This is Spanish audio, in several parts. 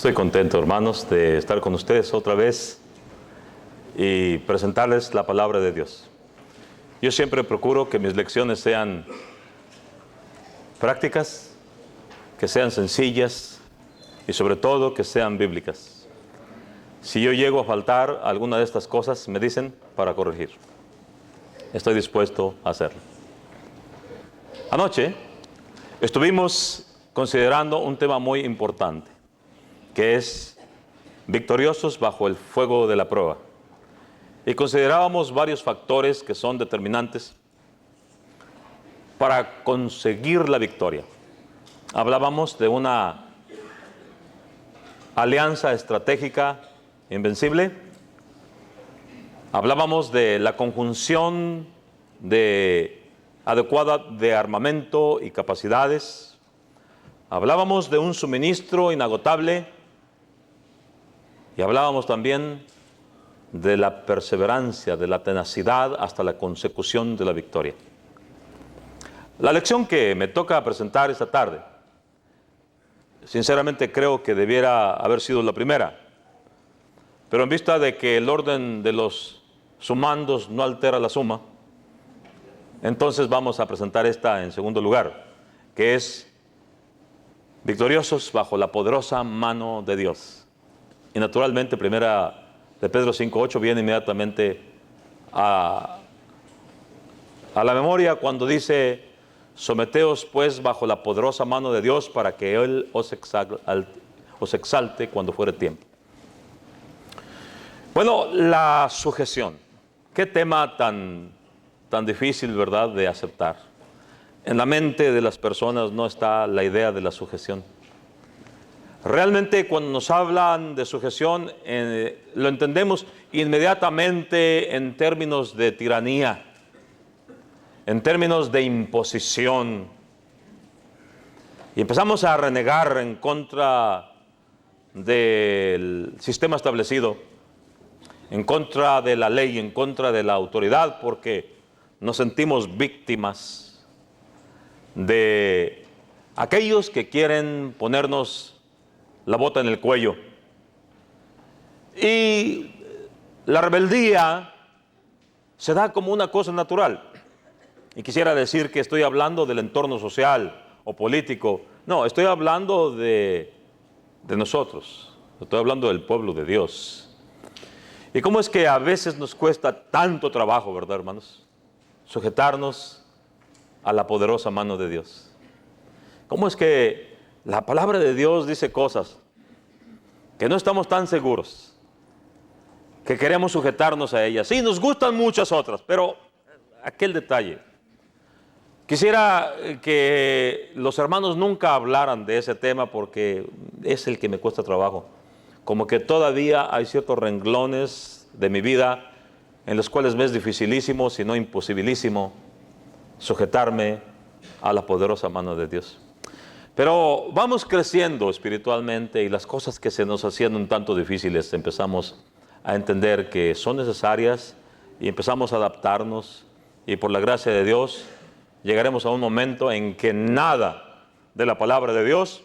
Estoy contento, hermanos, de estar con ustedes otra vez y presentarles la palabra de Dios. Yo siempre procuro que mis lecciones sean prácticas, que sean sencillas y sobre todo que sean bíblicas. Si yo llego a faltar alguna de estas cosas, me dicen para corregir. Estoy dispuesto a hacerlo. Anoche estuvimos considerando un tema muy importante, que es victoriosos bajo el fuego de la prueba. Y considerábamos varios factores que son determinantes para conseguir la victoria. Hablábamos de una alianza estratégica invencible. Hablábamos de la conjunción adecuada de armamento y capacidades. Hablábamos de un suministro inagotable. Y hablábamos también de la perseverancia, de la tenacidad hasta la consecución de la victoria. La lección que me toca presentar esta tarde, sinceramente creo que debiera haber sido la primera, pero en vista de que el orden de los sumandos no altera la suma, entonces vamos a presentar esta en segundo lugar, que es victoriosos bajo la poderosa mano de Dios. Y naturalmente, primera de Pedro 5:8 viene inmediatamente a la memoria cuando dice: someteos pues bajo la poderosa mano de Dios para que Él os exalte cuando fuere tiempo. Bueno, la sujeción. Qué tema tan difícil, ¿verdad?, de aceptar. En la mente de las personas no está la idea de la sujeción. Realmente cuando nos hablan de sujeción, lo entendemos inmediatamente en términos de tiranía, en términos de imposición. Y empezamos a renegar en contra del sistema establecido, en contra de la ley, en contra de la autoridad, porque nos sentimos víctimas de aquellos que quieren ponernos la bota en el cuello. Y la rebeldía se da como una cosa natural. Y quisiera decir que estoy hablando del entorno social o político. No, estoy hablando de nosotros. Estoy hablando del pueblo de Dios. Y cómo es que a veces nos cuesta tanto trabajo, ¿verdad, hermanos?, sujetarnos a la poderosa mano de Dios. ¿Cómo es que la palabra de Dios dice cosas que no estamos tan seguros, que queremos sujetarnos a ellas? Sí, nos gustan muchas otras, pero aquel detalle. Quisiera que los hermanos nunca hablaran de ese tema porque es el que me cuesta trabajo. Como que todavía hay ciertos renglones de mi vida en los cuales me es dificilísimo, si no imposibilísimo, sujetarme a la poderosa mano de Dios. Pero vamos creciendo espiritualmente y las cosas que se nos hacían un tanto difíciles empezamos a entender que son necesarias y empezamos a adaptarnos, y por la gracia de Dios llegaremos a un momento en que nada de la palabra de Dios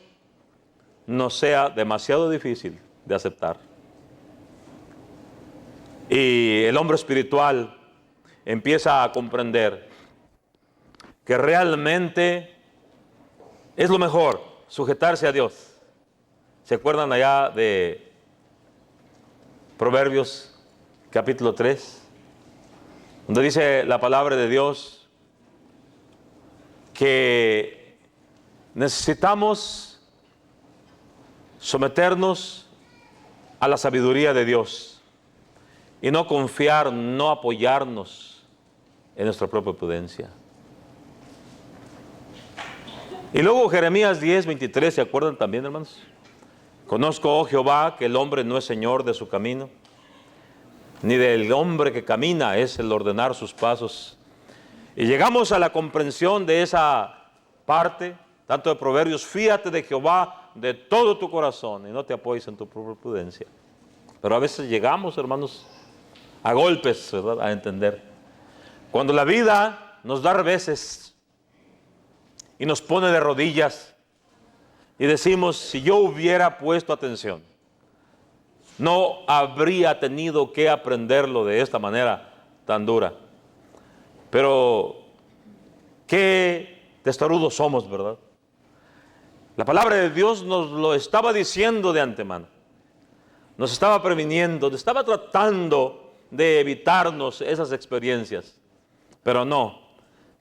nos sea demasiado difícil de aceptar. Y el hombre espiritual empieza a comprender que realmente es lo mejor, sujetarse a Dios. ¿Se acuerdan allá de Proverbios capítulo 3? Donde dice la palabra de Dios que necesitamos someternos a la sabiduría de Dios y no confiar, no apoyarnos en nuestra propia prudencia. Y luego Jeremías 10:23, ¿se acuerdan también, hermanos? Conozco, oh Jehová, que el hombre no es señor de su camino, ni del hombre que camina es el ordenar sus pasos. Y llegamos a la comprensión de esa parte, tanto de Proverbios: fíate de Jehová de todo tu corazón y no te apoyes en tu propia prudencia. Pero a veces llegamos, hermanos, a golpes, ¿verdad?, a entender. Cuando la vida nos da reveses y nos pone de rodillas, y decimos, si yo hubiera puesto atención, no habría tenido que aprenderlo de esta manera tan dura. Pero qué testarudos somos, ¿verdad? La palabra de Dios nos lo estaba diciendo de antemano. Nos estaba previniendo, nos estaba tratando de evitarnos esas experiencias. Pero no,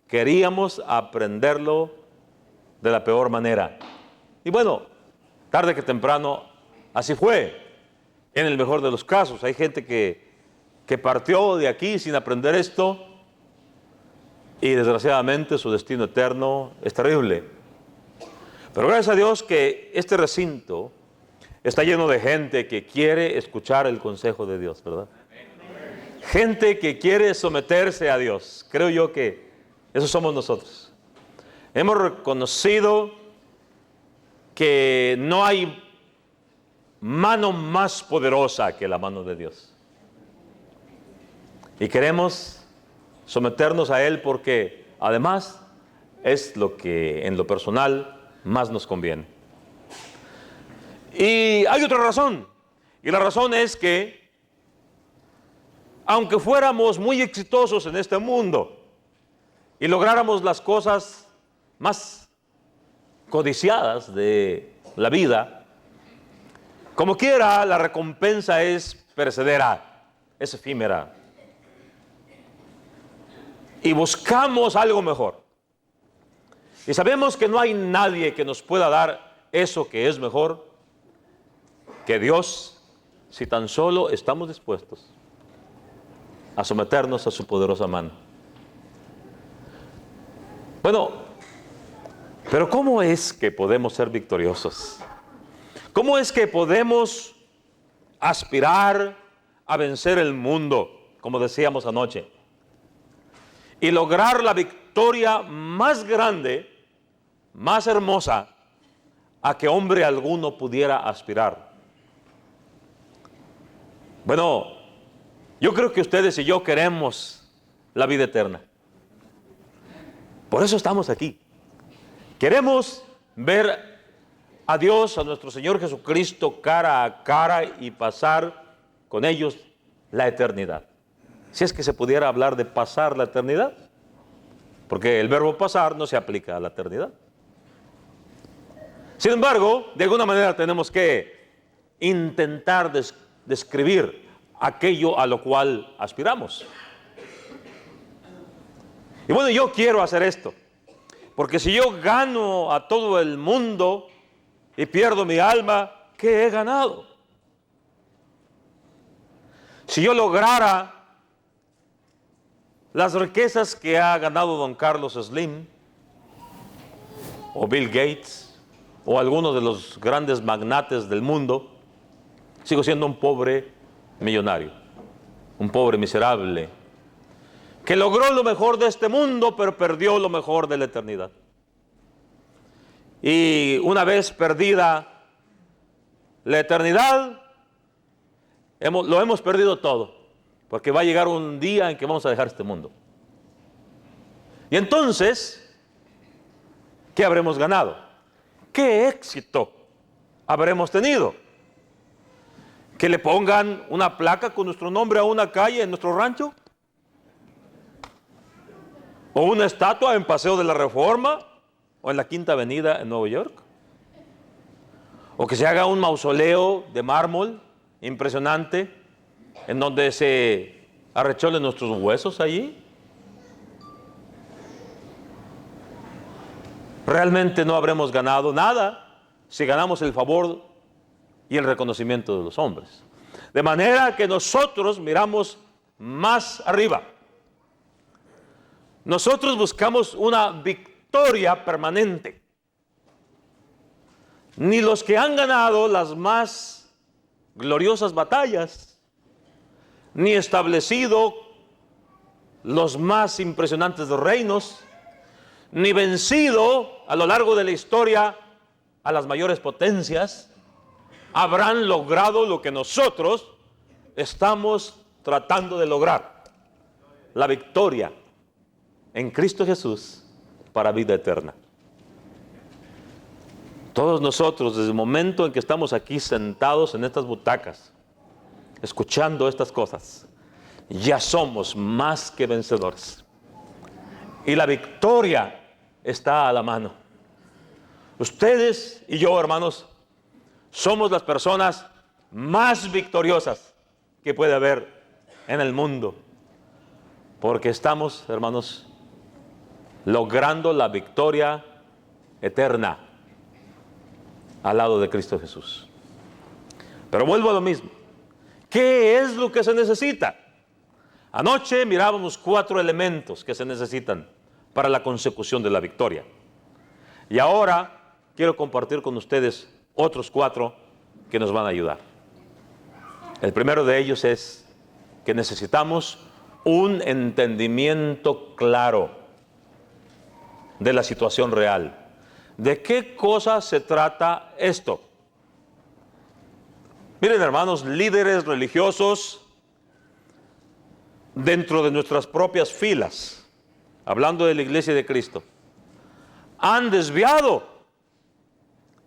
queríamos aprenderlo de la peor manera. Y bueno, tarde que temprano, así fue. En el mejor de los casos, hay gente que partió de aquí sin aprender esto y desgraciadamente su destino eterno es terrible. Pero gracias a Dios que este recinto está lleno de gente que quiere escuchar el consejo de Dios, ¿verdad? Gente que quiere someterse a Dios. Creo yo que esos somos nosotros. Hemos reconocido que no hay mano más poderosa que la mano de Dios. Y queremos someternos a Él porque además es lo que en lo personal más nos conviene. Y hay otra razón. Y la razón es que aunque fuéramos muy exitosos en este mundo y lográramos las cosas más codiciadas de la vida, como quiera, la recompensa es perecedera, es efímera. Y buscamos algo mejor. Y sabemos que no hay nadie que nos pueda dar eso que es mejor que Dios, si tan solo estamos dispuestos a someternos a su poderosa mano. Bueno, pero ¿cómo es que podemos ser victoriosos? ¿Cómo es que podemos aspirar a vencer el mundo, como decíamos anoche, y lograr la victoria más grande, más hermosa, a que hombre alguno pudiera aspirar? Bueno, yo creo que ustedes y yo queremos la vida eterna. Por eso estamos aquí. Queremos ver a Dios, a nuestro Señor Jesucristo, cara a cara y pasar con ellos la eternidad. Si es que se pudiera hablar de pasar la eternidad, porque el verbo pasar no se aplica a la eternidad. Sin embargo, de alguna manera tenemos que intentar describir aquello a lo cual aspiramos. Y bueno, yo quiero hacer esto, porque si yo gano a todo el mundo y pierdo mi alma, ¿qué he ganado? Si yo lograra las riquezas que ha ganado don Carlos Slim, o Bill Gates, o algunos de los grandes magnates del mundo, sigo siendo un pobre millonario, un pobre miserable, que logró lo mejor de este mundo, pero perdió lo mejor de la eternidad. Y una vez perdida la eternidad, lo hemos perdido todo, porque va a llegar un día en que vamos a dejar este mundo. Y entonces, ¿qué habremos ganado? ¿Qué éxito habremos tenido? ¿Que le pongan una placa con nuestro nombre a una calle en nuestro rancho? ¿O una estatua en Paseo de la Reforma? ¿O en la Quinta Avenida en Nueva York? ¿O que se haga un mausoleo de mármol impresionante en donde se arrecholen nuestros huesos allí? Realmente no habremos ganado nada si ganamos el favor y el reconocimiento de los hombres. De manera que nosotros miramos más arriba. Nosotros buscamos una victoria permanente. Ni los que han ganado las más gloriosas batallas, ni establecido los más impresionantes reinos, ni vencido a lo largo de la historia a las mayores potencias, habrán logrado lo que nosotros estamos tratando de lograr: la victoria en Cristo Jesús para vida eterna. Todos nosotros, desde el momento en que estamos aquí sentados en estas butacas, escuchando estas cosas, ya somos más que vencedores. Y la victoria está a la mano. Ustedes y yo, hermanos, somos las personas más victoriosas que puede haber en el mundo. Porque estamos, hermanos, logrando la victoria eterna al lado de Cristo Jesús. Pero vuelvo a lo mismo. ¿Qué es lo que se necesita? Anoche mirábamos 4 elementos que se necesitan para la consecución de la victoria. Y ahora quiero compartir con ustedes otros 4 que nos van a ayudar. El primero de ellos es que necesitamos un entendimiento claro de la situación real. ¿De qué cosa se trata esto? Miren, hermanos, líderes religiosos dentro de nuestras propias filas, hablando de la iglesia de Cristo, han desviado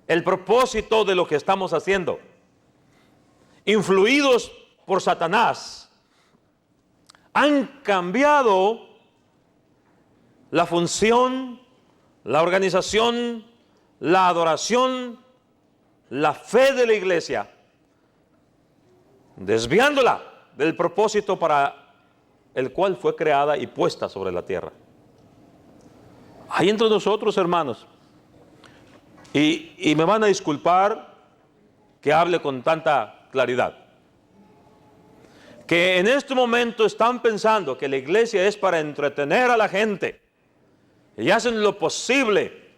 el propósito de lo que estamos haciendo. Influidos por Satanás, han cambiado la función, la organización, la adoración, la fe de la iglesia, desviándola del propósito para el cual fue creada y puesta sobre la tierra. Hay entre nosotros, hermanos, y me van a disculpar que hable con tanta claridad, que en este momento están pensando que la iglesia es para entretener a la gente y hacen lo posible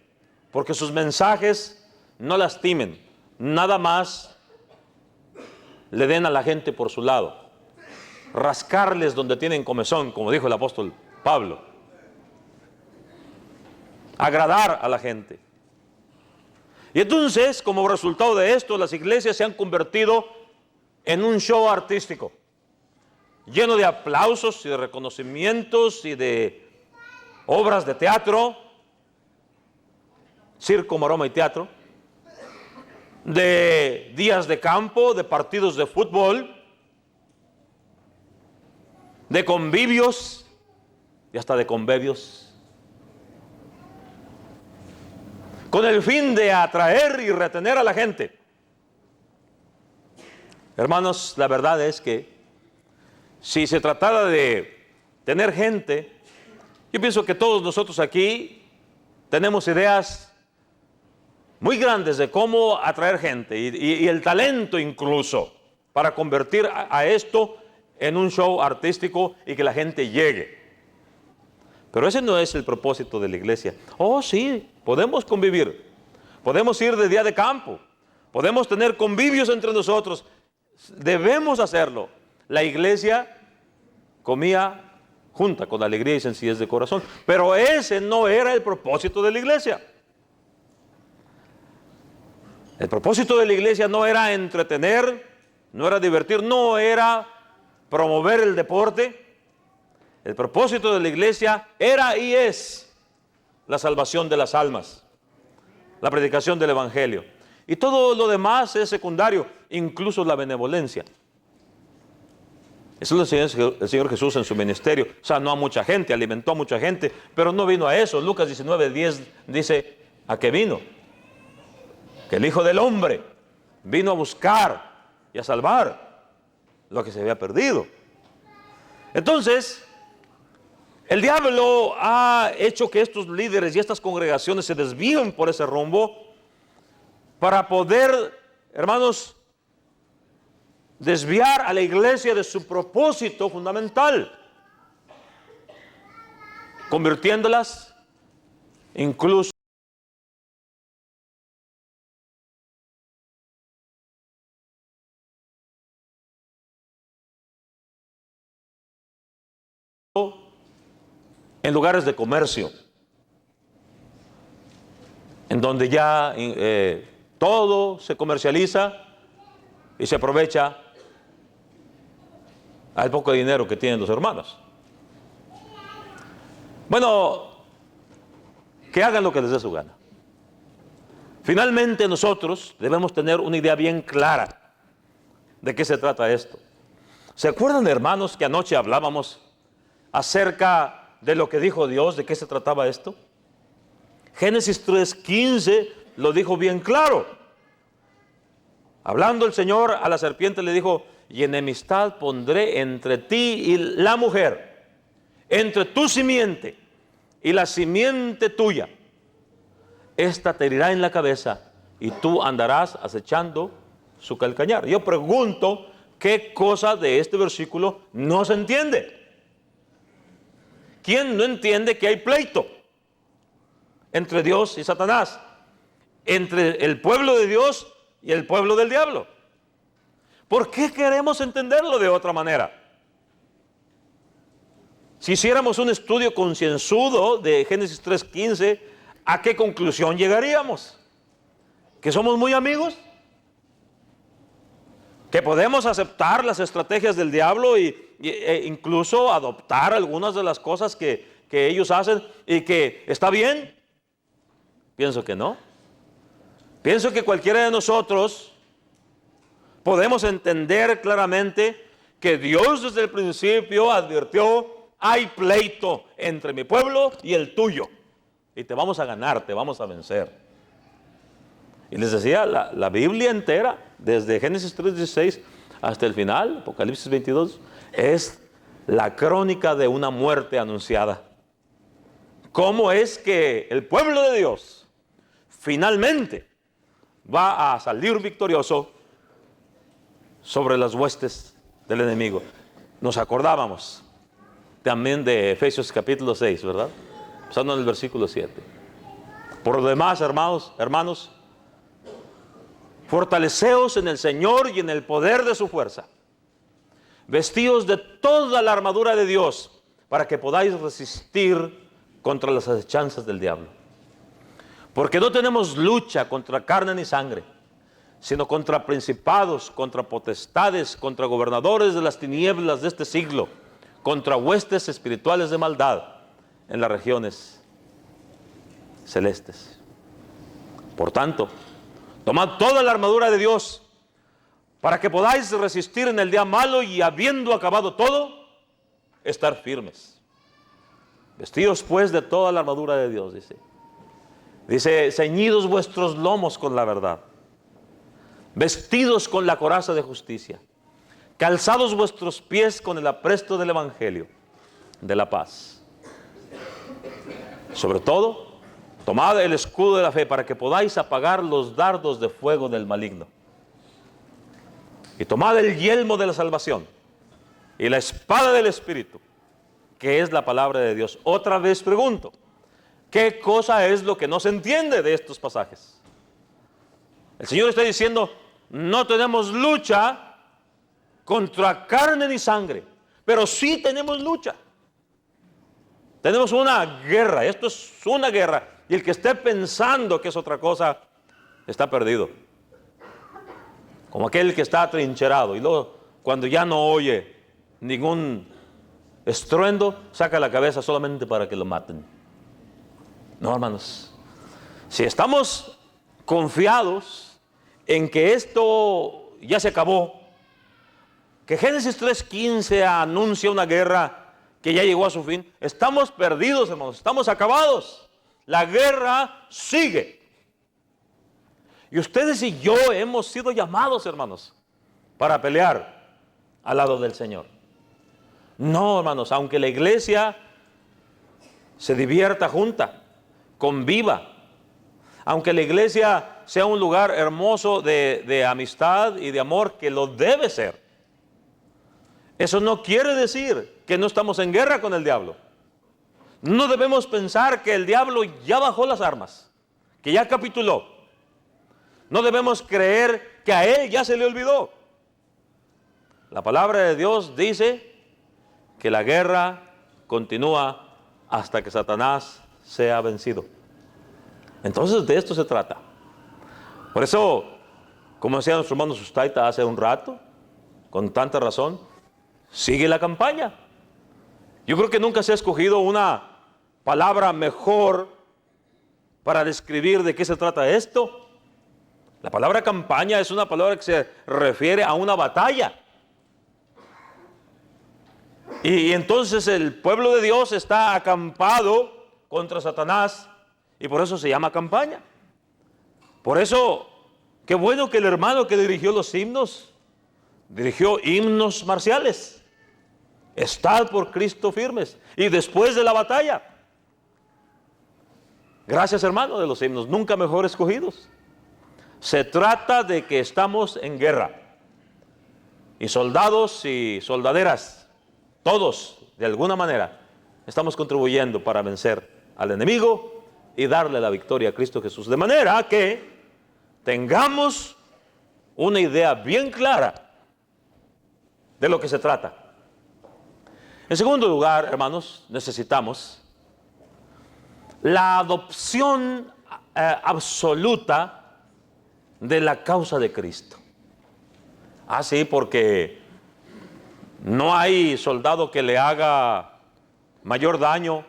porque sus mensajes no lastimen, nada más le den a la gente por su lado, rascarles donde tienen comezón, como dijo el apóstol Pablo, agradar a la gente. Y entonces, como resultado de esto, las iglesias se han convertido en un show artístico, lleno de aplausos y de reconocimientos y de obras de teatro, circo, maroma y teatro, de días de campo, de partidos de fútbol, de convivios y hasta de convivios, con el fin de atraer y retener a la gente. Hermanos, la verdad es que si se tratara de tener gente, yo pienso que todos nosotros aquí tenemos ideas muy grandes de cómo atraer gente y el talento incluso para convertir a esto en un show artístico y que la gente llegue. Pero ese no es el propósito de la iglesia. Oh, sí, podemos convivir, podemos ir de día de campo, podemos tener convivios entre nosotros, debemos hacerlo. La iglesia comía junta con alegría y sencillez de corazón, pero ese no era el propósito de la iglesia. El propósito de la iglesia no era entretener, no era divertir, no era promover el deporte. El propósito de la iglesia era y es la salvación de las almas, la predicación del evangelio. Y todo lo demás es secundario, incluso la benevolencia. Eso lo enseñó el Señor Jesús en su ministerio. O sea, no a mucha gente, alimentó a mucha gente, pero no vino a eso. Lucas 19:10 dice, ¿a qué vino? Que el Hijo del Hombre vino a buscar y a salvar lo que se había perdido. Entonces, el diablo ha hecho que estos líderes y estas congregaciones se desvíen por ese rumbo para poder, hermanos, desviar a la iglesia de su propósito fundamental, convirtiéndolas incluso en lugares de comercio, en donde ya todo se comercializa y se aprovecha al poco dinero que tienen los hermanos. Bueno, que hagan lo que les dé su gana. Finalmente nosotros debemos tener una idea bien clara de qué se trata esto. ¿Se acuerdan, hermanos, que anoche hablábamos acerca de lo que dijo Dios, de qué se trataba esto? Génesis 3:15 lo dijo bien claro. Hablando el Señor a la serpiente le dijo: y enemistad pondré entre ti y la mujer, entre tu simiente y la simiente tuya. Esta te herirá en la cabeza y tú andarás acechando su calcañar. Yo pregunto, ¿qué cosa de este versículo no se entiende? ¿Quién no entiende que hay pleito entre Dios y Satanás? Entre el pueblo de Dios y el pueblo del diablo. ¿Por qué queremos entenderlo de otra manera? Si hiciéramos un estudio concienzudo de Génesis 3:15, ¿a qué conclusión llegaríamos? ¿Que somos muy amigos? ¿Que podemos aceptar las estrategias del diablo e incluso adoptar algunas de las cosas que ellos hacen y que está bien? Pienso que no. Pienso que cualquiera de nosotros podemos entender claramente que Dios desde el principio advirtió: hay pleito entre mi pueblo y el tuyo, y te vamos a ganar, te vamos a vencer. Y les decía, la Biblia entera, desde Génesis 3:16 hasta el final, Apocalipsis 22, es la crónica de una muerte anunciada. ¿Cómo es que el pueblo de Dios finalmente va a salir victorioso sobre las huestes del enemigo? Nos acordábamos también de Efesios capítulo 6, ¿verdad? Empezando en el versículo 7. Por lo demás, hermanos, fortaleceos en el Señor y en el poder de su fuerza. Vestíos de toda la armadura de Dios, para que podáis resistir contra las acechanzas del diablo. Porque no tenemos lucha contra carne ni sangre, sino contra principados, contra potestades, contra gobernadores de las tinieblas de este siglo, contra huestes espirituales de maldad en las regiones celestes. Por tanto, tomad toda la armadura de Dios, para que podáis resistir en el día malo, y habiendo acabado todo, estar firmes. Vestidos pues de toda la armadura de Dios, dice, ceñidos vuestros lomos con la verdad, vestidos con la coraza de justicia, calzados vuestros pies con el apresto del evangelio de la paz. Sobre todo, tomad el escudo de la fe, para que podáis apagar los dardos de fuego del maligno. Y tomad el yelmo de la salvación y la espada del Espíritu, que es la palabra de Dios. Otra vez pregunto, ¿qué cosa es lo que no se entiende de estos pasajes? El Señor está diciendo: no tenemos lucha contra carne ni sangre, pero sí tenemos lucha. Tenemos una guerra, esto es una guerra, y el que esté pensando que es otra cosa, está perdido. Como aquel que está atrincherado y luego, cuando ya no oye ningún estruendo, saca la cabeza solamente para que lo maten. No, hermanos, si estamos confiados en que esto ya se acabó, que Génesis 3:15 anuncia una guerra que ya llegó a su fin, estamos perdidos, hermanos, estamos acabados. La guerra sigue. Y ustedes y yo hemos sido llamados, hermanos, para pelear al lado del Señor. No, hermanos, aunque la iglesia se divierta junta, conviva, aunque la iglesia sea un lugar hermoso de amistad y de amor, que lo debe ser, eso no quiere decir que no estamos en guerra con el diablo. No debemos pensar que el diablo ya bajó las armas, que ya capituló. No debemos creer que a él ya se le olvidó. La palabra de Dios dice que la guerra continúa hasta que Satanás sea vencido. Entonces de esto se trata. Por eso, como decía nuestro hermano Sustaita hace un rato, con tanta razón, sigue la campaña. Yo creo que nunca se ha escogido una palabra mejor para describir de qué se trata esto La palabra campaña es una palabra que se refiere a una batalla. Y entonces el pueblo de Dios está acampado contra Satanás y por eso se llama campaña. Por eso, qué bueno que el hermano que dirigió los himnos, dirigió himnos marciales. Estad por Cristo firmes. Y después de la batalla. Gracias, hermano, de los himnos, nunca mejor escogidos. Se trata de que estamos en guerra. Y soldados y soldaderas, todos, de alguna manera, estamos contribuyendo para vencer al enemigo y darle la victoria a Cristo Jesús. De manera que tengamos una idea bien clara de lo que se trata. En segundo lugar, hermanos, necesitamos la adopción absoluta de la causa de Cristo. Sí, porque no hay soldado que le haga mayor daño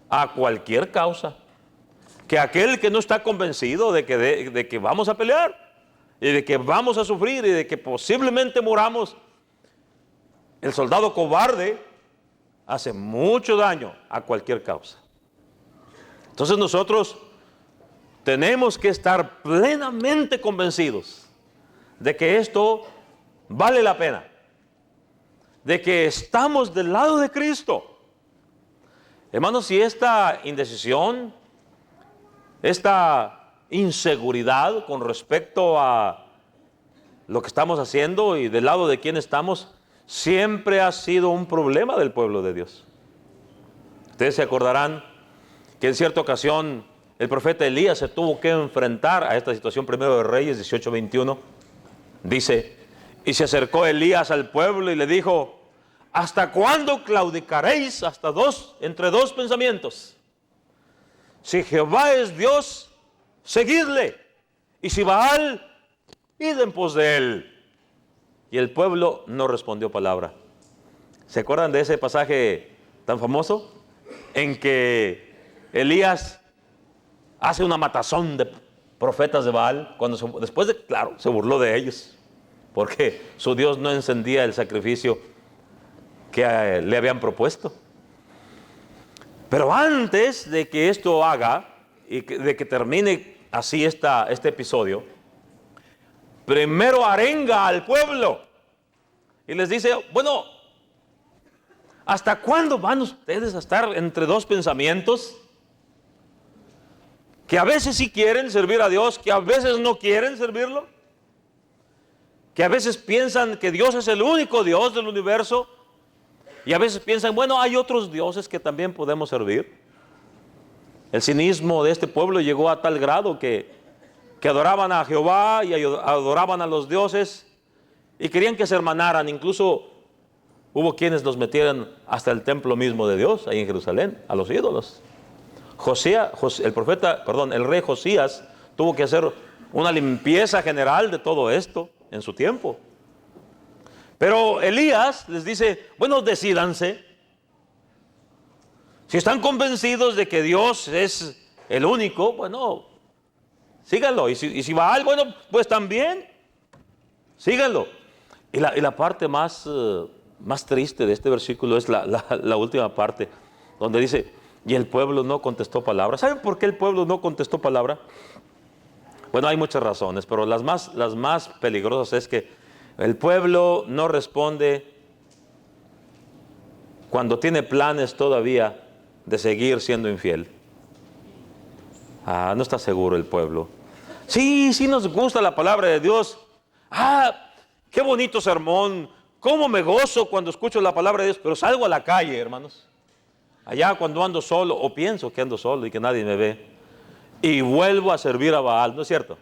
a cualquier causa que aquel que no está convencido de que vamos a pelear y de que vamos a sufrir y de que posiblemente muramos. El soldado cobarde hace mucho daño a cualquier causa. Entonces nosotros tenemos que estar plenamente convencidos de que esto vale la pena, de que estamos del lado de Cristo. Hermanos, si esta indecisión, esta inseguridad con respecto a lo que estamos haciendo y del lado de quién estamos, siempre ha sido un problema del pueblo de Dios. Ustedes se acordarán que en cierta ocasión el profeta Elías se tuvo que enfrentar a esta situación. Primero de Reyes 18:21 dice: y se acercó Elías al pueblo y le dijo: ¿hasta cuándo claudicaréis entre dos pensamientos? Si Jehová es Dios, seguidle, y si Baal, id en pos de él. Y el pueblo no respondió palabra. ¿Se acuerdan de ese pasaje tan famoso en que Elías hace una matazón de profetas de Baal? Después de, claro, se burló de ellos, porque su Dios no encendía el sacrificio que le habían propuesto. Pero antes de que esto haga y de que termine así este episodio, primero arenga al pueblo y les dice: bueno, ¿hasta cuándo van ustedes a estar entre dos pensamientos? Que a veces sí quieren servir a Dios, que a veces no quieren servirlo, que a veces piensan que Dios es el único Dios del universo, y a veces piensan, bueno, hay otros dioses que también podemos servir. El cinismo de este pueblo llegó a tal grado que adoraban a Jehová y adoraban a los dioses y querían que se hermanaran. Incluso hubo quienes los metieran hasta el templo mismo de Dios, ahí en Jerusalén, a los ídolos. El rey Josías tuvo que hacer una limpieza general de todo esto en su tiempo. Pero Elías les dice: bueno, decídanse. Si están convencidos de que Dios es el único, bueno, síganlo. Y si Baal, bueno, pues también síganlo. Y la parte más triste de este versículo es la última parte, donde dice: y el pueblo no contestó palabra. ¿Saben por qué el pueblo no contestó palabra? Bueno, hay muchas razones, pero las más peligrosas es que el pueblo no responde cuando tiene planes todavía de seguir siendo infiel. No está seguro el pueblo. Sí nos gusta la palabra de Dios. Qué bonito sermón. Cómo me gozo cuando escucho la palabra de Dios. Pero salgo a la calle, hermanos. Allá cuando ando solo, o pienso que ando solo y que nadie me ve, y vuelvo a servir a Baal, ¿no es cierto?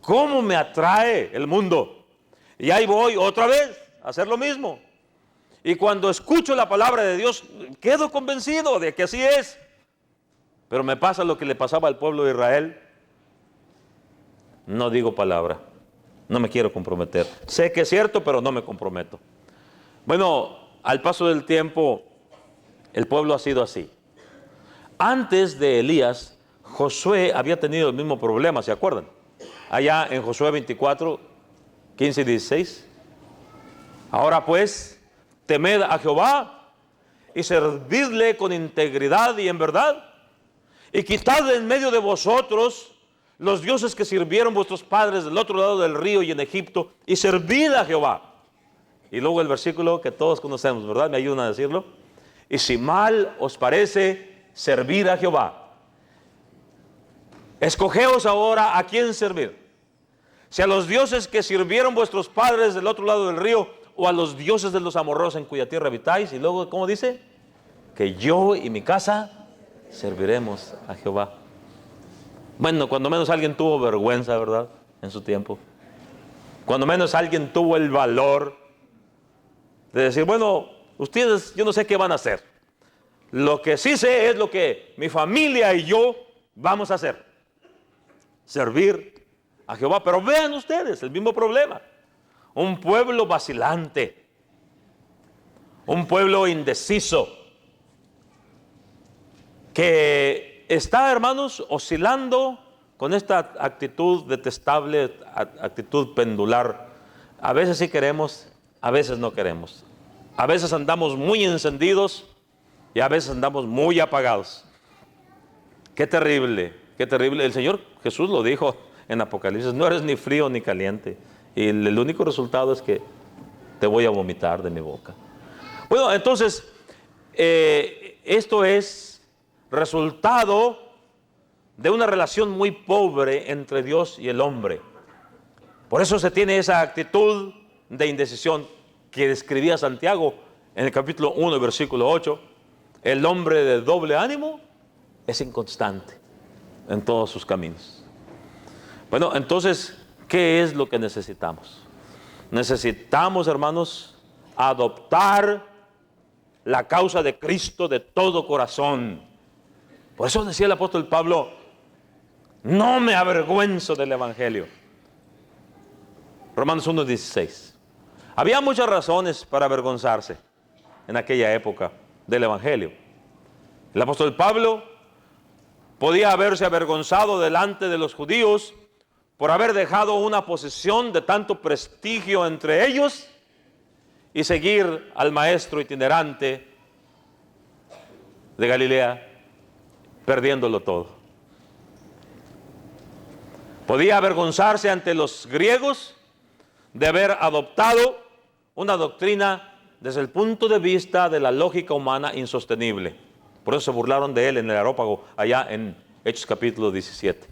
¿Cómo me atrae el mundo? Y ahí voy otra vez a hacer lo mismo. Y cuando escucho la palabra de Dios, quedo convencido de que así es. Pero me pasa lo que le pasaba al pueblo de Israel. No digo palabra. No me quiero comprometer. Sé que es cierto, pero no me comprometo. Bueno, al paso del tiempo, el pueblo ha sido así. Antes de Elías, Josué había tenido el mismo problema, ¿se acuerdan? Allá en Josué 24, 15 y 16. Ahora pues, temed a Jehová y servidle con integridad y en verdad, y quitad de en medio de vosotros los dioses que sirvieron vuestros padres del otro lado del río y en Egipto, y servid a Jehová. Y luego el versículo que todos conocemos, ¿verdad? Me ayudan a decirlo. Y si mal os parece servir a Jehová, escogeos ahora a quién servir. Si a los dioses que sirvieron vuestros padres del otro lado del río, o a los dioses de los amorreos en cuya tierra habitáis. Y luego, ¿cómo dice? Que yo y mi casa serviremos a Jehová. Bueno, cuando menos alguien tuvo vergüenza, ¿verdad? En su tiempo. Cuando menos alguien tuvo el valor de decir, bueno, ustedes, yo no sé qué van a hacer. Lo que sí sé es lo que mi familia y yo vamos a hacer. Servir a Jehová. Pero vean ustedes, el mismo problema. Un pueblo vacilante. Un pueblo indeciso. Que está, hermanos, oscilando con esta actitud detestable, actitud pendular. A veces sí queremos, a veces no queremos. A veces andamos muy encendidos y a veces andamos muy apagados. Qué terrible, qué terrible. El Señor Jesús lo dijo en Apocalipsis, no eres ni frío ni caliente. Y el único resultado es que te voy a vomitar de mi boca. Bueno, entonces, esto es resultado de una relación muy pobre entre Dios y el hombre. Por eso se tiene esa actitud de indecisión que describía Santiago en el capítulo 1, versículo 8. El hombre de doble ánimo es inconstante en todos sus caminos. Bueno, entonces, ¿qué es lo que necesitamos? Necesitamos, hermanos, adoptar la causa de Cristo de todo corazón. Por eso decía el apóstol Pablo, no me avergüenzo del Evangelio. Romanos 1:16. Había muchas razones para avergonzarse en aquella época del Evangelio. El apóstol Pablo podía haberse avergonzado delante de los judíos por haber dejado una posición de tanto prestigio entre ellos y seguir al maestro itinerante de Galilea, perdiéndolo todo. Podía avergonzarse ante los griegos de haber adoptado una doctrina desde el punto de vista de la lógica humana insostenible. Por eso se burlaron de él en el Areópago, allá en Hechos capítulo 17.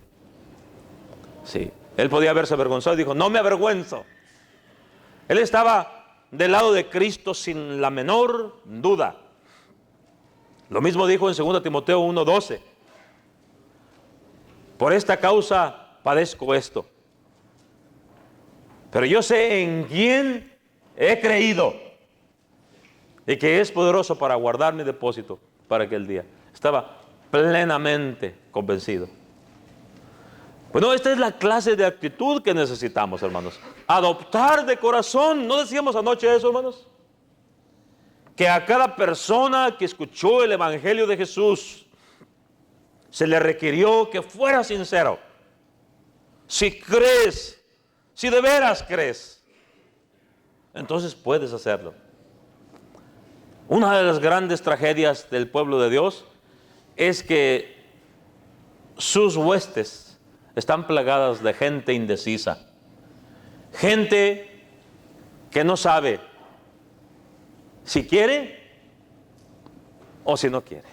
Sí, él podía haberse avergonzado y dijo, no me avergüenzo. Él estaba del lado de Cristo sin la menor duda. Lo mismo dijo en 2 Timoteo 1:12. Por esta causa padezco esto. Pero yo sé en quién he creído y que es poderoso para guardar mi depósito para aquel día. Estaba plenamente convencido. Bueno, esta es la clase de actitud que necesitamos, hermanos. Adoptar de corazón. ¿No decíamos anoche eso, hermanos? Que a cada persona que escuchó el Evangelio de Jesús se le requirió que fuera sincero. Si crees, si de veras crees, entonces puedes hacerlo. Una de las grandes tragedias del pueblo de Dios es que sus huestes están plagadas de gente indecisa, gente que no sabe si quiere o si no quiere.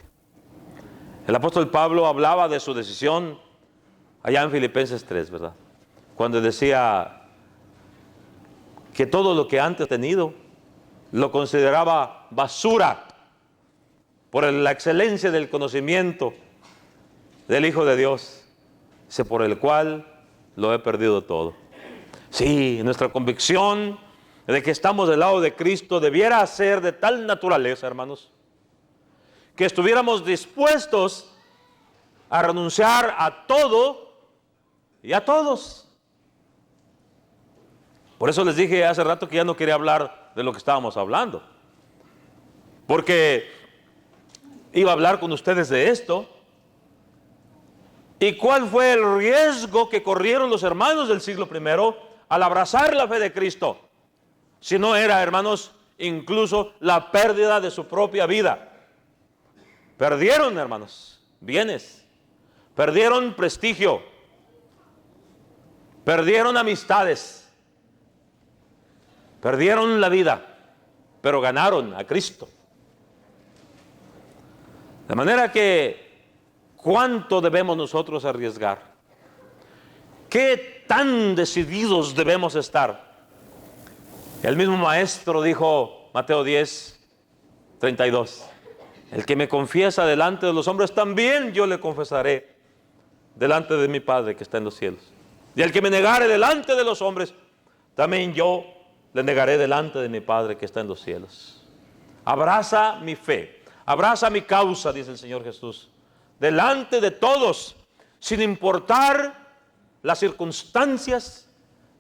El apóstol Pablo hablaba de su decisión allá en Filipenses 3, ¿verdad? Cuando decía que todo lo que antes tenido lo consideraba basura por la excelencia del conocimiento del Hijo de Dios, por el cual lo he perdido todo. Sí, nuestra convicción de que estamos del lado de Cristo debiera ser de tal naturaleza, hermanos, que estuviéramos dispuestos a renunciar a todo y a todos. Por eso les dije hace rato que ya no quería hablar de lo que estábamos hablando, porque iba a hablar con ustedes de esto, ¿Y cuál fue el riesgo que corrieron los hermanos del siglo I al abrazar la fe de Cristo? Si no era, hermanos, incluso la pérdida de su propia vida. Perdieron, hermanos, bienes, perdieron prestigio, perdieron amistades, perdieron la vida, pero ganaron a Cristo. De manera que, ¿cuánto debemos nosotros arriesgar? ¿Qué tan decididos debemos estar? El mismo maestro dijo, Mateo 10:32, el que me confiesa delante de los hombres, también yo le confesaré delante de mi Padre que está en los cielos. Y el que me negare delante de los hombres, también yo le negaré delante de mi Padre que está en los cielos. Abraza mi fe, abraza mi causa, dice el Señor Jesús, delante de todos, sin importar las circunstancias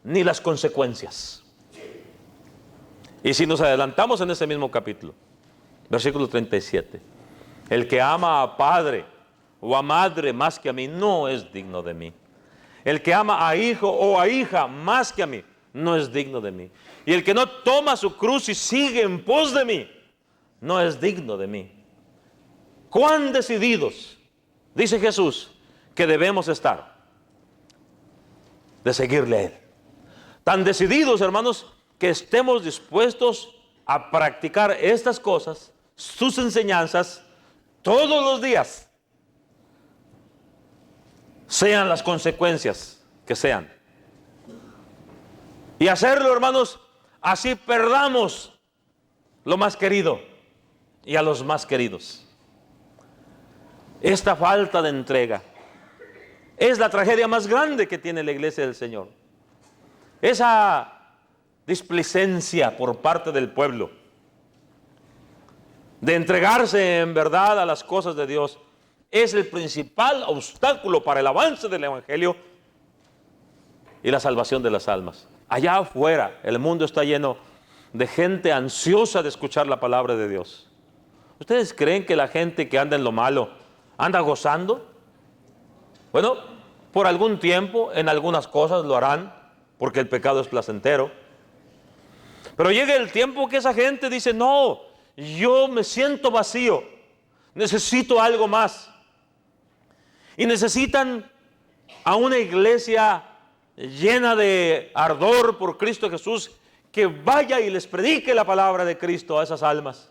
ni las consecuencias. Y si nos adelantamos en ese mismo capítulo, versículo 37, el que ama a padre o a madre más que a mí no es digno de mí. El que ama a hijo o a hija más que a mí no es digno de mí. Y el que no toma su cruz y sigue en pos de mí no es digno de mí. ¿Cuán decididos, dice Jesús, que debemos estar de seguirle a Él? Tan decididos, hermanos, que estemos dispuestos a practicar estas cosas, sus enseñanzas, todos los días, sean las consecuencias que sean. Y hacerlo, hermanos, así perdamos lo más querido y a los más queridos. Esta falta de entrega es la tragedia más grande que tiene la iglesia del Señor. Esa displicencia por parte del pueblo de entregarse en verdad a las cosas de Dios es el principal obstáculo para el avance del Evangelio y la salvación de las almas. Allá afuera el mundo está lleno de gente ansiosa de escuchar la palabra de Dios. ¿Ustedes creen que la gente que anda en lo malo anda gozando? Bueno, por algún tiempo en algunas cosas lo harán, porque el pecado es placentero. Pero llega el tiempo que esa gente dice, no, yo me siento vacío, necesito algo más. Y necesitan a una iglesia llena de ardor por Cristo Jesús, que vaya y les predique la palabra de Cristo a esas almas.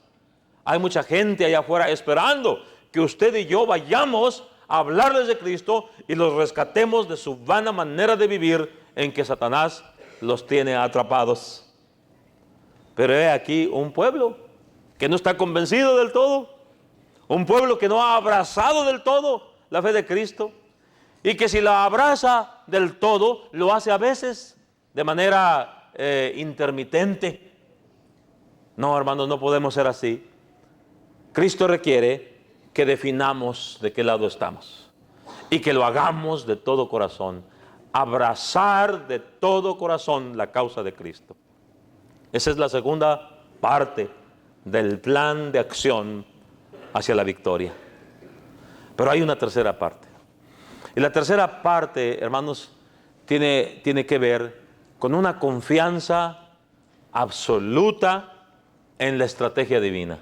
Hay mucha gente allá afuera esperando que usted y yo vayamos a hablarles de Cristo y los rescatemos de su vana manera de vivir en que Satanás los tiene atrapados. Pero he aquí un pueblo que no está convencido del todo, un pueblo que no ha abrazado del todo la fe de Cristo, y que si la abraza del todo, lo hace a veces de manera intermitente. No, hermanos, no podemos ser así. Cristo requiere que definamos de qué lado estamos y que lo hagamos de todo corazón, abrazar de todo corazón la causa de Cristo. Esa es la segunda parte del plan de acción hacia la victoria. Pero hay una tercera parte. Y la tercera parte, hermanos, tiene que ver con una confianza absoluta en la estrategia divina.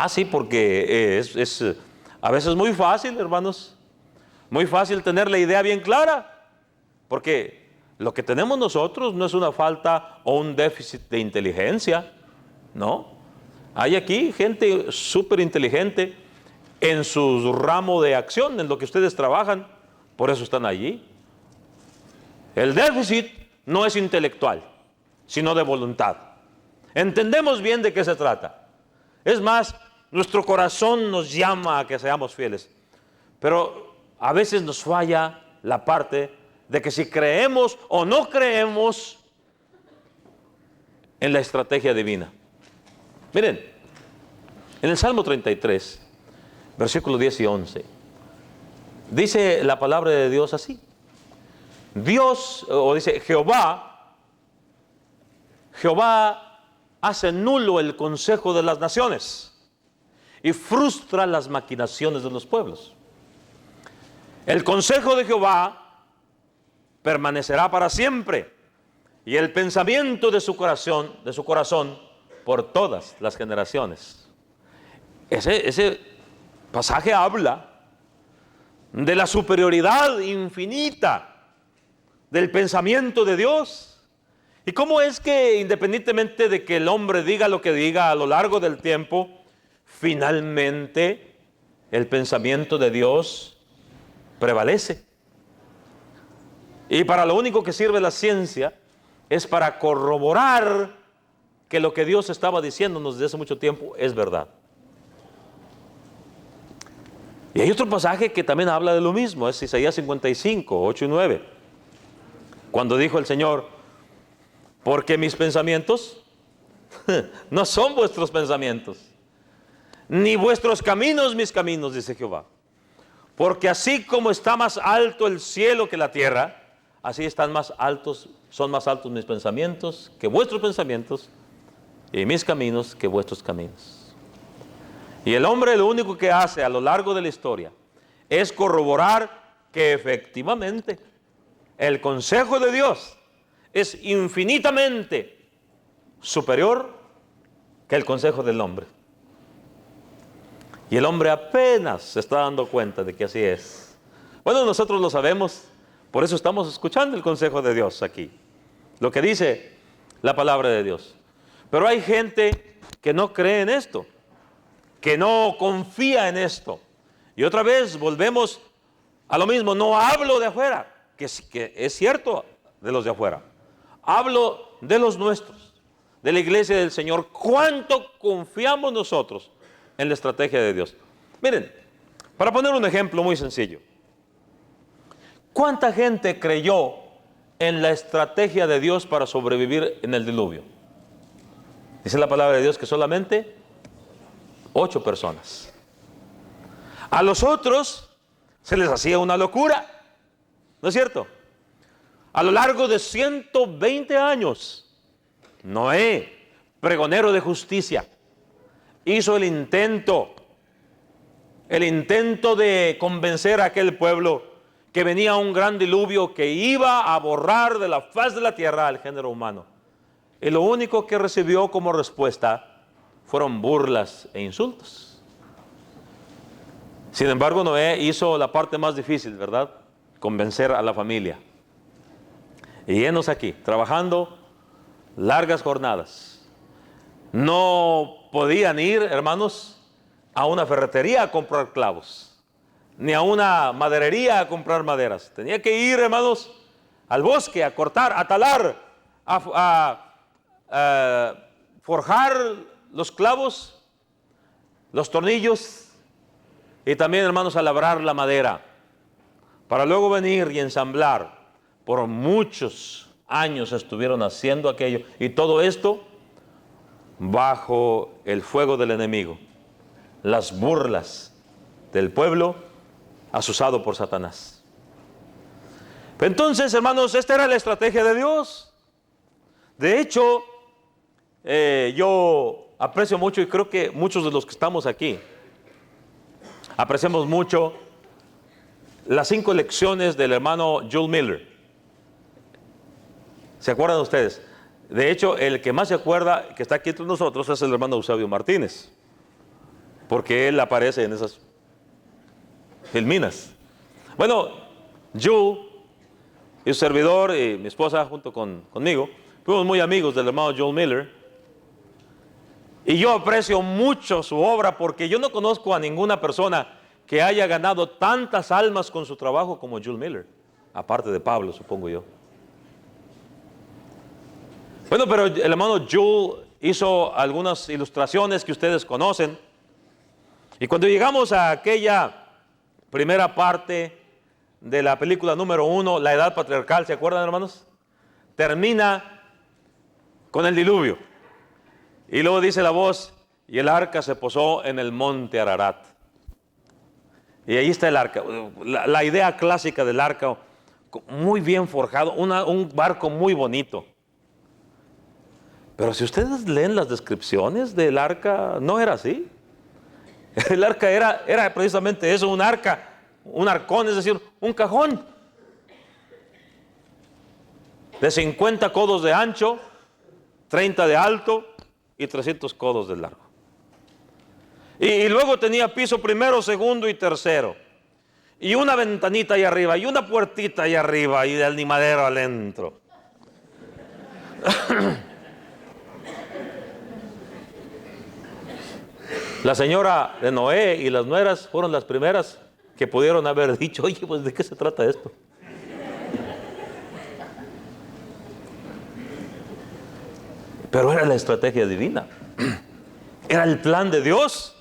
Sí, porque es a veces muy fácil, hermanos, muy fácil tener la idea bien clara, porque lo que tenemos nosotros no es una falta o un déficit de inteligencia, ¿no? Hay aquí gente súper inteligente en su ramo de acción, en lo que ustedes trabajan, por eso están allí. El déficit no es intelectual, sino de voluntad. Entendemos bien de qué se trata. Es más, nuestro corazón nos llama a que seamos fieles, pero a veces nos falla la parte de que si creemos o no creemos en la estrategia divina. Miren, en el Salmo 33, versículos 10 y 11, dice la palabra de Dios así. Dios, o dice Jehová hace nulo el consejo de las naciones y frustra las maquinaciones de los pueblos. El consejo de Jehová permanecerá para siempre, y el pensamiento de su corazón por todas las generaciones. Ese pasaje habla de la superioridad infinita del pensamiento de Dios. ¿Y cómo es que, independientemente de que el hombre diga lo que diga a lo largo del tiempo, finalmente el pensamiento de Dios prevalece? Y para lo único que sirve la ciencia es para corroborar que lo que Dios estaba diciéndonos desde hace mucho tiempo es verdad. Y hay otro pasaje que también habla de lo mismo, es Isaías 55, 8 y 9. Cuando dijo el Señor: porque mis pensamientos no son vuestros pensamientos, ni vuestros caminos mis caminos, dice Jehová. Porque así como está más alto el cielo que la tierra, así son más altos mis pensamientos que vuestros pensamientos, y mis caminos que vuestros caminos. Y el hombre lo único que hace a lo largo de la historia es corroborar que efectivamente el consejo de Dios es infinitamente superior que el consejo del hombre. Y el hombre apenas se está dando cuenta de que así es. Bueno, nosotros lo sabemos, por eso estamos escuchando el consejo de Dios aquí, lo que dice la palabra de Dios. Pero hay gente que no cree en esto, que no confía en esto. Y otra vez volvemos a lo mismo. No hablo de afuera, que es cierto, de los de afuera. Hablo de los nuestros, de la iglesia del Señor. ¿Cuánto confiamos nosotros en la estrategia de Dios? Miren, para poner un ejemplo muy sencillo, ¿cuánta gente creyó en la estrategia de Dios para sobrevivir en el diluvio? Dice la palabra de Dios que solamente 8 personas. A los otros se les hacía una locura, ¿no es cierto? A lo largo de 120 años, Noé, pregonero de justicia, hizo el intento de convencer a aquel pueblo que venía un gran diluvio que iba a borrar de la faz de la tierra al género humano. Y lo único que recibió como respuesta fueron burlas e insultos. Sin embargo, Noé hizo la parte más difícil, ¿verdad? Convencer a la familia. Y enos aquí, trabajando largas jornadas. No podían ir, hermanos, a una ferretería a comprar clavos, ni a una maderería a comprar maderas. Tenía que ir, hermanos, al bosque a cortar, a talar, a forjar los clavos, los tornillos, y también, hermanos, a labrar la madera, para luego venir y ensamblar. Por muchos años estuvieron haciendo aquello, y todo esto bajo el fuego del enemigo, las burlas del pueblo asusado por Satanás. Entonces, hermanos, esta era la estrategia de Dios. De hecho, yo aprecio mucho, y creo que muchos de los que estamos aquí apreciamos mucho las 5 lecciones del hermano Joel Miller. ¿Se acuerdan ustedes? De hecho, el que más se acuerda, que está aquí entre nosotros, es el hermano Eusebio Martínez, porque él aparece en esas filminas. Bueno, Joel y su servidor y mi esposa junto conmigo fuimos muy amigos del hermano Joel Miller. Y yo aprecio mucho su obra, porque yo no conozco a ninguna persona que haya ganado tantas almas con su trabajo como Joel Miller, aparte de Pablo, supongo yo. Bueno, pero el hermano Joel hizo algunas ilustraciones que ustedes conocen. Y cuando llegamos a aquella primera parte de la película número 1, La Edad Patriarcal, ¿se acuerdan, hermanos? Termina con el diluvio. Y luego dice la voz: y el arca se posó en el monte Ararat. Y ahí está el arca. La idea clásica del arca, muy bien forjado, un barco muy bonito. Pero si ustedes leen las descripciones del arca, no era así. El arca era precisamente eso, un arca un arcón, es decir, un cajón de 50 codos de ancho, 30 de alto y 300 codos de largo. Y luego tenía piso primero, segundo y tercero. Y una ventanita ahí arriba, y una puertita ahí arriba, y de animadero adentro. La señora de Noé y las nueras fueron las primeras que pudieron haber dicho, oye, pues ¿de qué se trata esto? Pero era la estrategia divina. Era el plan de Dios.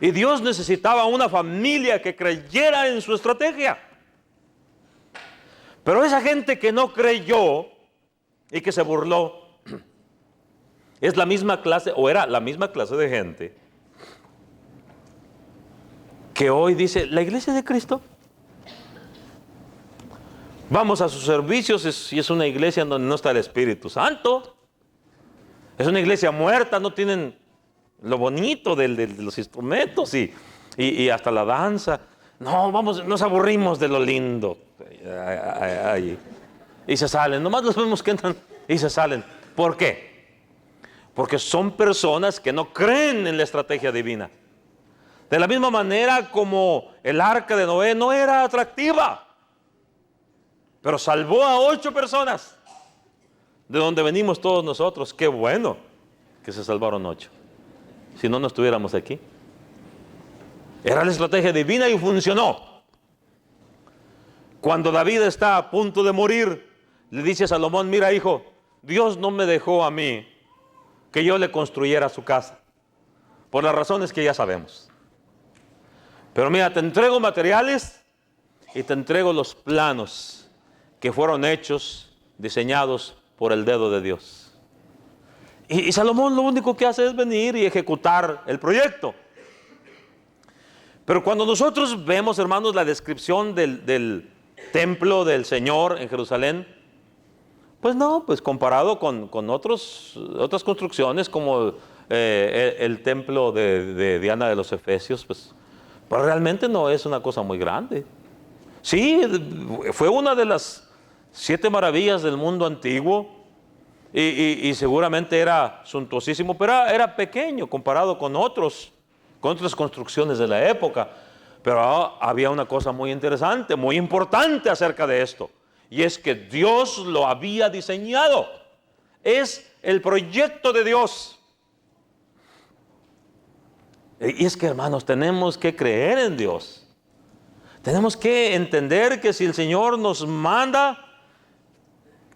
Y Dios necesitaba una familia que creyera en su estrategia. Pero esa gente que no creyó y que se burló, es la misma clase, o era la misma clase de gente, que hoy dice, la iglesia de Cristo, vamos a sus servicios y es una iglesia en donde no está el Espíritu Santo. Es una iglesia muerta, no tienen lo bonito de los instrumentos y hasta la danza. No, vamos, nos aburrimos de lo lindo. Y se salen, nomás los vemos que entran y se salen. ¿Por qué? Porque son personas que no creen en la estrategia divina. De la misma manera como el arca de Noé no era atractiva, pero salvó a 8 personas, de donde venimos todos nosotros. Qué bueno que se salvaron 8. Si no, no estuviéramos aquí. Era la estrategia divina y funcionó. Cuando David está a punto de morir, le dice a Salomón, mira hijo, Dios no me dejó a mí que yo le construyera su casa, por las razones que ya sabemos. Pero mira, te entrego materiales y te entrego los planos que fueron hechos, diseñados por el dedo de Dios. Y Salomón lo único que hace es venir y ejecutar el proyecto. Pero cuando nosotros vemos, hermanos, la descripción del templo del Señor en Jerusalén, pues no, pues comparado con otras construcciones como el templo de Diana de los Efesios, pues realmente no es una cosa muy grande. Sí, fue una de las 7 maravillas del mundo antiguo y seguramente era suntuosísimo, pero era pequeño comparado con otras construcciones de la época. Pero había una cosa muy interesante, muy importante acerca de esto, y es que Dios lo había diseñado. Es el proyecto de Dios. Y es que, hermanos, tenemos que creer en Dios. Tenemos que entender que si el Señor nos manda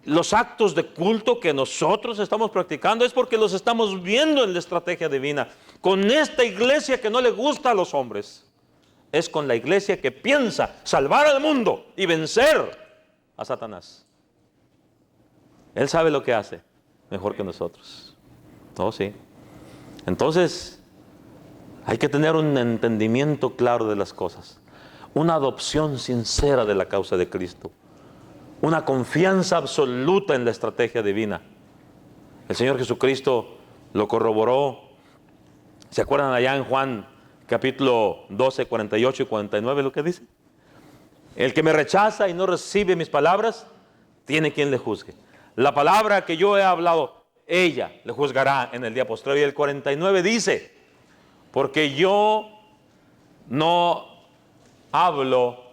los actos de culto que nosotros estamos practicando, es porque los estamos viendo en la estrategia divina. Con esta iglesia que no le gusta a los hombres, es con la iglesia que piensa salvar al mundo y vencer a Satanás. Él sabe lo que hace mejor que nosotros. Oh, sí. Entonces, hay que tener un entendimiento claro de las cosas, una adopción sincera de la causa de Cristo, una confianza absoluta en la estrategia divina. El Señor Jesucristo lo corroboró. ¿Se acuerdan allá en Juan capítulo 12, 48 y 49 lo que dice? El que me rechaza y no recibe mis palabras, tiene quien le juzgue. La palabra que yo he hablado, ella le juzgará en el día postrero. Y el 49 dice, porque yo no hablo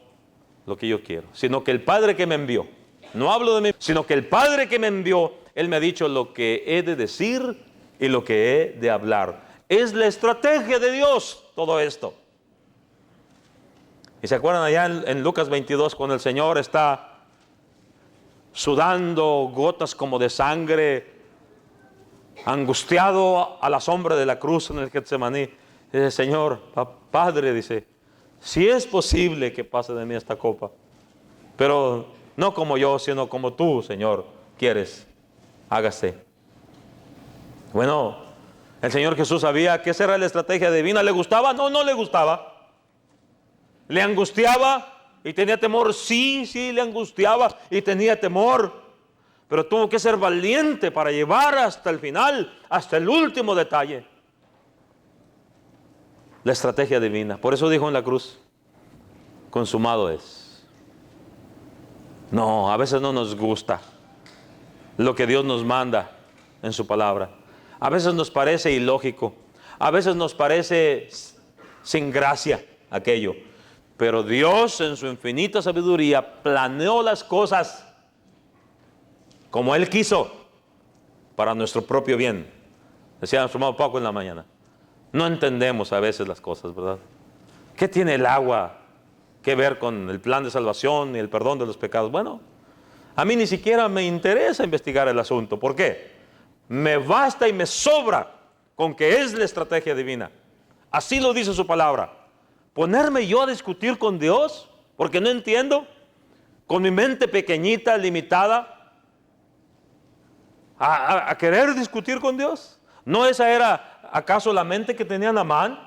lo que yo quiero, sino que el Padre que me envió, no hablo de mí, sino que el Padre que me envió, Él me ha dicho lo que he de decir y lo que he de hablar. Es la estrategia de Dios todo esto. ¿Y se acuerdan allá en Lucas 22 cuando el Señor está sudando gotas como de sangre, angustiado a la sombra de la cruz en el Getsemaní? Dice, Señor, Padre, dice, si es posible que pase de mí esta copa, pero no como yo, sino como tú, Señor, quieres, hágase. Bueno, el Señor Jesús sabía que esa era la estrategia divina. ¿Le gustaba? No, no le gustaba. ¿Le angustiaba y tenía temor? Sí, le angustiaba y tenía temor. Pero tuvo que ser valiente para llevar hasta el final, hasta el último detalle, la estrategia divina. Por eso dijo en la cruz, consumado es. No, a veces no nos gusta lo que Dios nos manda en su palabra. A veces nos parece ilógico. A veces nos parece sin gracia aquello. Pero Dios en su infinita sabiduría planeó las cosas como Él quiso para nuestro propio bien. Decía nuestro hermano Paco en la mañana. No entendemos a veces las cosas, ¿verdad? ¿Qué tiene el agua que ver con el plan de salvación y el perdón de los pecados? Bueno, a mí ni siquiera me interesa investigar el asunto. ¿Por qué? Me basta y me sobra con que es la estrategia divina. Así lo dice su palabra. Ponerme yo a discutir con Dios porque no entiendo, con mi mente pequeñita, limitada, a querer discutir con Dios. ¿No esa era acaso la mente que tenía Naamán?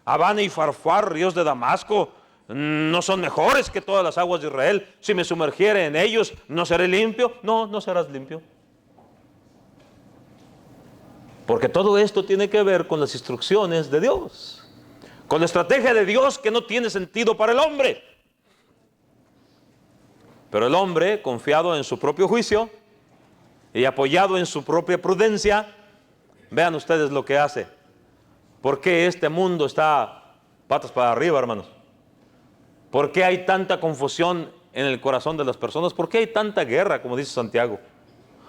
Abana y Farfar, ríos de Damasco, no son mejores que todas las aguas de Israel. Si me sumergiere en ellos, ¿no seré limpio? No, no serás limpio. Porque todo esto tiene que ver con las instrucciones de Dios, con la estrategia de Dios que no tiene sentido para el hombre. Pero el hombre, confiado en su propio juicio y apoyado en su propia prudencia, vean ustedes lo que hace. ¿Por qué este mundo está patas para arriba, hermanos? ¿Por qué hay tanta confusión en el corazón de las personas? ¿Por qué hay tanta guerra, como dice Santiago?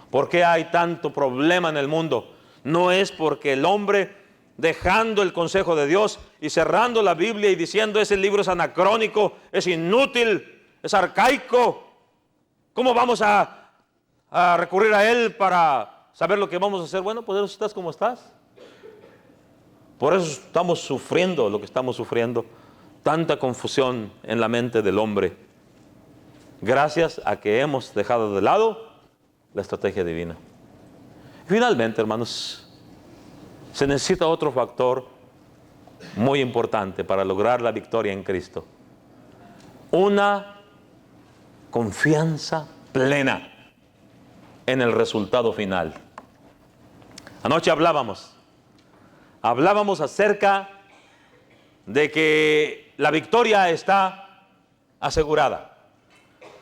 ¿Por qué hay tanto problema en el mundo? No es porque el hombre, dejando el consejo de Dios y cerrando la Biblia y diciendo ese libro es anacrónico, es inútil, es arcaico, ¿cómo vamos a recurrir a él para saber lo que vamos a hacer? Bueno, pues eso estás como estás. Por eso estamos sufriendo lo que estamos sufriendo. Tanta confusión en la mente del hombre. Gracias a que hemos dejado de lado la estrategia divina. Finalmente, hermanos, se necesita otro factor muy importante para lograr la victoria en Cristo. Una confianza plena en el resultado final. Anoche hablábamos acerca de que la victoria está asegurada.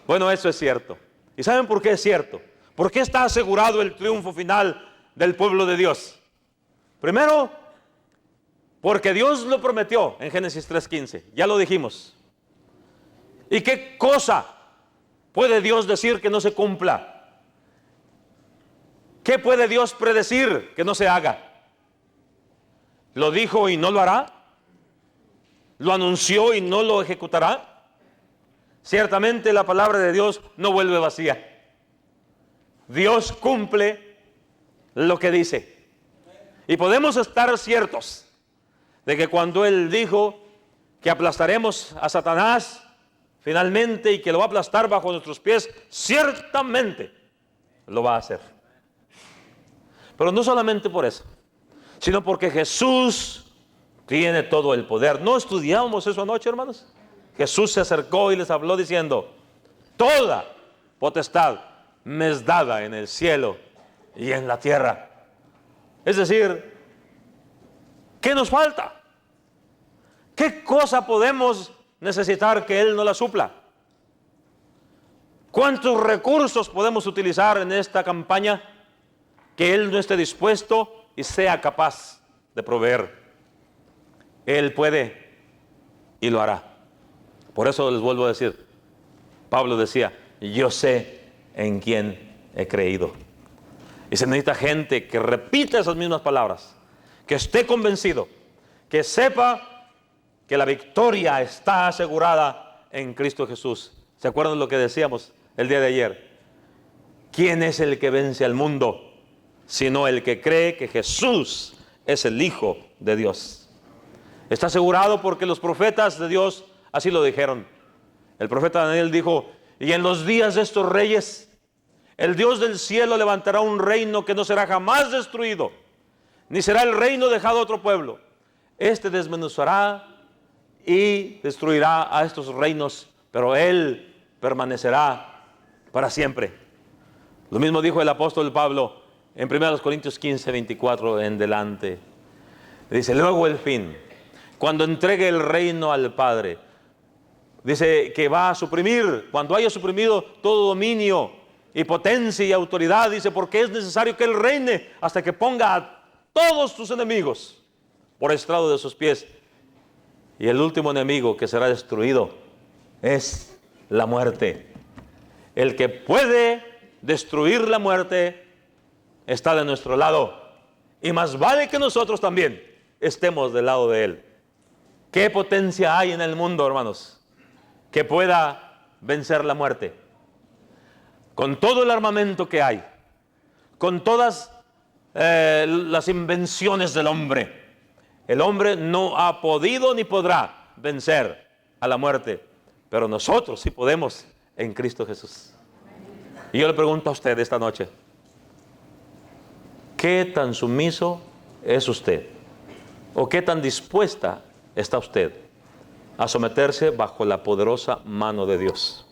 Bueno, eso es cierto. ¿Y saben por qué es cierto? ¿Por qué está asegurado el triunfo final del pueblo de Dios? Primero, porque Dios lo prometió en Génesis 3:15. Ya lo dijimos. ¿Y qué cosa puede Dios decir que no se cumpla? ¿Qué puede Dios predecir que no se haga? ¿Lo dijo y no lo hará? ¿Lo anunció y no lo ejecutará? Ciertamente la palabra de Dios no vuelve vacía. Dios cumple lo que dice. Y podemos estar ciertos de que cuando Él dijo que aplastaremos a Satanás finalmente y que lo va a aplastar bajo nuestros pies, ciertamente lo va a hacer. Pero no solamente por eso, sino porque Jesús tiene todo el poder. ¿No estudiamos eso anoche, hermanos? Jesús se acercó y les habló diciendo: toda potestad me es dada en el cielo y en la tierra. Es decir, ¿qué nos falta? ¿Qué cosa podemos necesitar que Él no la supla? ¿Cuántos recursos podemos utilizar en esta campaña que Él no esté dispuesto y sea capaz de proveer? Él puede y lo hará. Por eso les vuelvo a decir, Pablo decía: yo sé en quién he creído. Y se necesita gente que repita esas mismas palabras, que esté convencido, que sepa que la victoria está asegurada en Cristo Jesús. ¿Se acuerdan lo que decíamos el día de ayer? ¿Quién es el que vence al mundo? Sino el que cree que Jesús es el Hijo de Dios. Está asegurado porque los profetas de Dios así lo dijeron. El profeta Daniel dijo: y en los días de estos reyes, el Dios del cielo levantará un reino que no será jamás destruido, ni será el reino dejado a otro pueblo. Este desmenuzará y destruirá a estos reinos, pero Él permanecerá para siempre. Lo mismo dijo el apóstol Pablo en 1 Corintios 15:24 en delante. Dice: luego el fin, cuando entregue el reino al Padre. Dice que va a suprimir, cuando haya suprimido todo dominio y potencia y autoridad, dice, porque es necesario que Él reine hasta que ponga a todos sus enemigos por estrado de sus pies. Y el último enemigo que será destruido es la muerte. El que puede destruir la muerte está de nuestro lado. Y más vale que nosotros también estemos del lado de Él. ¿Qué potencia hay en el mundo, hermanos, que pueda vencer la muerte? Con todo el armamento que hay, con todas las invenciones del hombre, el hombre no ha podido ni podrá vencer a la muerte, pero nosotros sí podemos en Cristo Jesús. Y yo le pregunto a usted esta noche, ¿qué tan sumiso es usted? ¿O qué tan dispuesta está usted a someterse bajo la poderosa mano de Dios?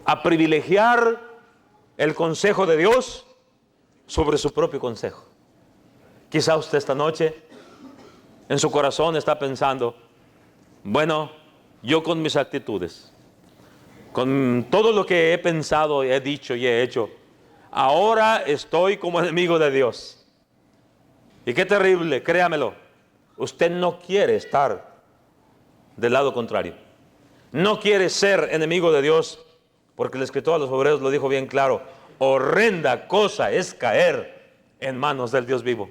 A privilegiar el consejo de Dios sobre su propio consejo. Quizá usted esta noche en su corazón está pensando, bueno, yo con mis actitudes, con todo lo que he pensado, he dicho y he hecho, ahora estoy como enemigo de Dios. Y qué terrible, créamelo, usted no quiere estar del lado contrario. No quiere ser enemigo de Dios, porque el escritor a los Hebreos lo dijo bien claro, horrenda cosa es caer en manos del Dios vivo.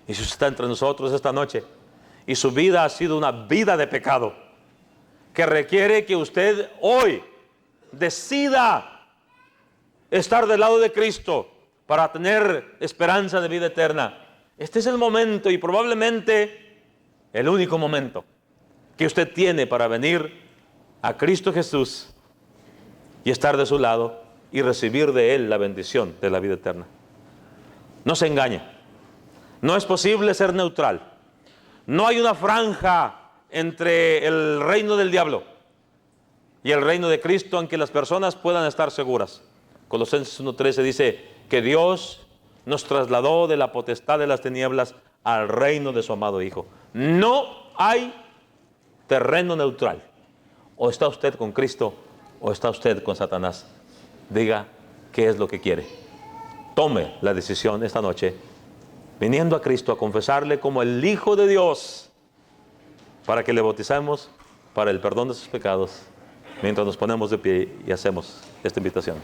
Y si usted está entre nosotros esta noche y su vida ha sido una vida de pecado, que requiere que usted hoy decida estar del lado de Cristo para tener esperanza de vida eterna, este es el momento y probablemente el único momento que usted tiene para venir a Cristo Jesús y estar de su lado y recibir de Él la bendición de la vida eterna. No se engañe. No es posible ser neutral. No hay una franja entre el reino del diablo y el reino de Cristo en que las personas puedan estar seguras. Colosenses 1:13 dice que Dios nos trasladó de la potestad de las tinieblas al reino de su amado Hijo. No hay terreno neutral. O está usted con Cristo o está usted con Satanás. Diga qué es lo que quiere. Tome la decisión esta noche, viniendo a Cristo a confesarle como el Hijo de Dios, para que le bautizamos para el perdón de sus pecados, mientras nos ponemos de pie y hacemos esta invitación.